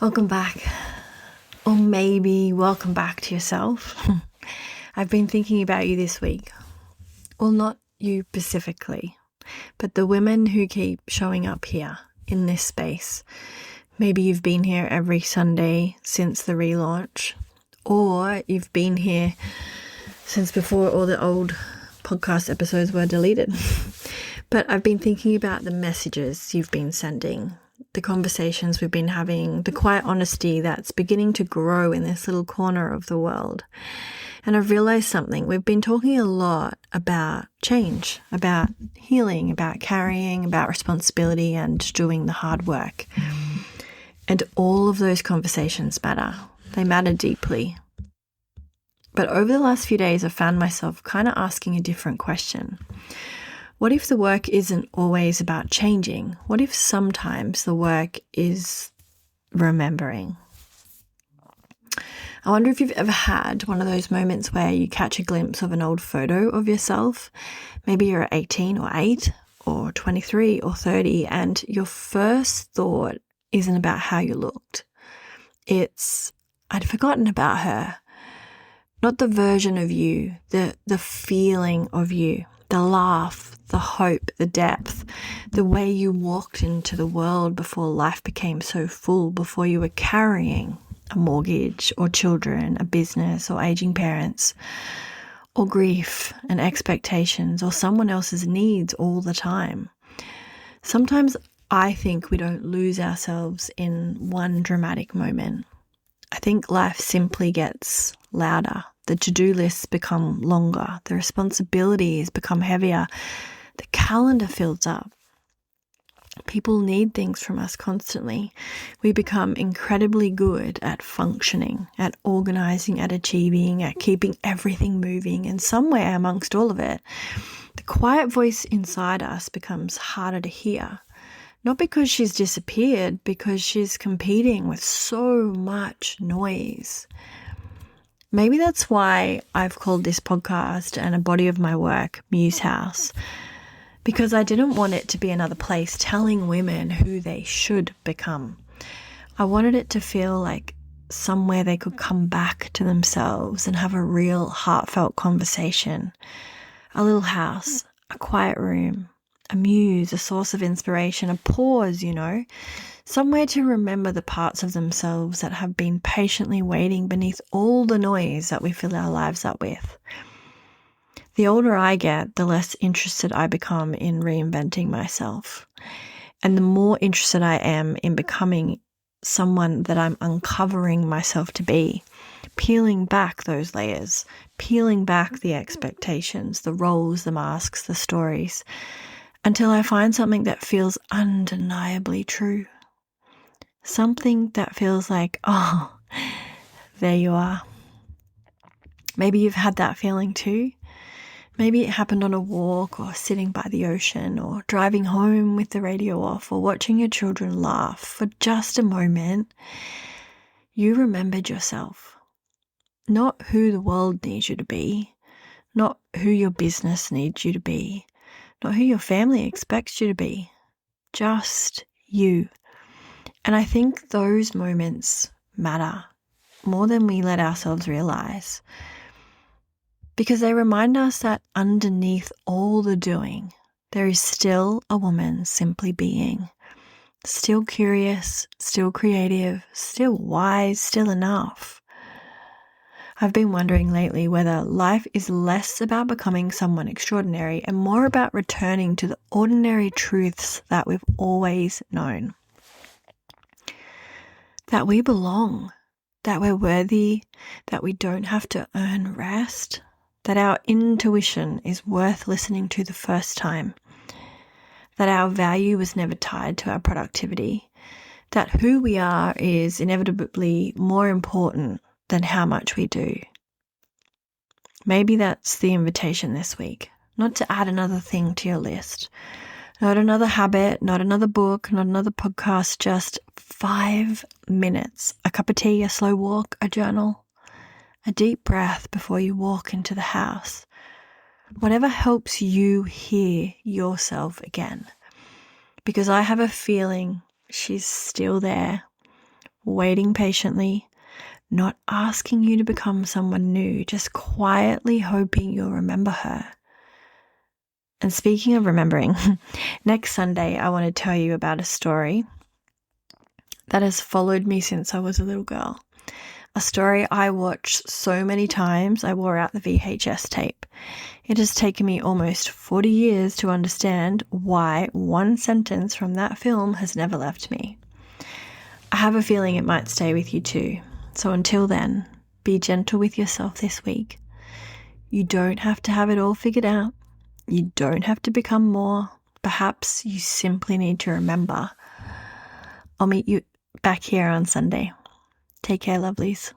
Welcome back, or maybe welcome back to yourself. I've been thinking about you this week. Well, not you specifically, but the women who keep showing up here in this space. Maybe you've been here every Sunday since the relaunch, or you've been here since before all the old podcast episodes were deleted. But I've been thinking about the messages you've been sending, the conversations we've been having, the quiet honesty that's beginning to grow in this little corner of the world. And I've realized something. We've been talking a lot about change, about healing, about carrying, about responsibility and doing the hard work. And all of those conversations matter. They matter deeply. But over the last few days, I've found myself kind of asking a different question. What if the work isn't always about changing? What if sometimes the work is remembering? I wonder if you've ever had one of those moments where you catch a glimpse of an old photo of yourself. Maybe you're 18 or 8 or 23 or 30, and your first thought isn't about how you looked. It's, I'd forgotten about her. Not the version of you, the feeling of you, the laugh, the hope, the depth, the way you walked into the world before life became so full, before you were carrying a mortgage or children, a business or aging parents, or grief and expectations or someone else's needs all the time. Sometimes I think we don't lose ourselves in one dramatic moment. I think life simply gets louder. The to-do lists become longer. The responsibilities become heavier. The calendar fills up. People need things from us constantly. We become incredibly good at functioning, at organizing, at achieving, at keeping everything moving. And somewhere amongst all of it, the quiet voice inside us becomes harder to hear. Not because she's disappeared, because she's competing with so much noise. Maybe that's why I've called this podcast and a body of my work Muse House, because I didn't want it to be another place telling women who they should become. I wanted it to feel like somewhere they could come back to themselves and have a real heartfelt conversation. A little house, a quiet room, a muse, a source of inspiration, a pause, somewhere to remember the parts of themselves that have been patiently waiting beneath all the noise that we fill our lives up with. The older I get, the less interested I become in reinventing myself. And the more interested I am in becoming someone that I'm uncovering myself to be, peeling back those layers, peeling back the expectations, the roles, the masks, the stories, until I find something that feels undeniably true. Something that feels like, oh, there you are. Maybe you've had that feeling too. Maybe it happened on a walk or sitting by the ocean or driving home with the radio off or watching your children laugh for just a moment. You remembered yourself. Not who the world needs you to be, not who your business needs you to be, not who your family expects you to be, just you. And I think those moments matter more than we let ourselves realize, because they remind us that underneath all the doing, there is still a woman simply being, still curious, still creative, still wise, still enough. I've been wondering lately whether life is less about becoming someone extraordinary and more about returning to the ordinary truths that we've always known. That we belong, that we're worthy, that we don't have to earn rest, that our intuition is worth listening to the first time, that our value was never tied to our productivity, that who we are is inevitably more important than how much we do. Maybe that's the invitation this week, not to add another thing to your list, not another habit, not another book, not another podcast, just 5 minutes, a cup of tea, a slow walk, a journal, a deep breath before you walk into the house. Whatever helps you hear yourself again. Because I have a feeling she's still there, waiting patiently, not asking you to become someone new, just quietly hoping you'll remember her. And speaking of remembering, next Sunday I want to tell you about a story that has followed me since I was a little girl. A story I watched so many times I wore out the VHS tape. It has taken me almost 40 years to understand why one sentence from that film has never left me. I have a feeling it might stay with you too. So until then, be gentle with yourself this week. You don't have to have it all figured out. You don't have to become more. Perhaps you simply need to remember. I'll meet you back here on Sunday. Take care, lovelies.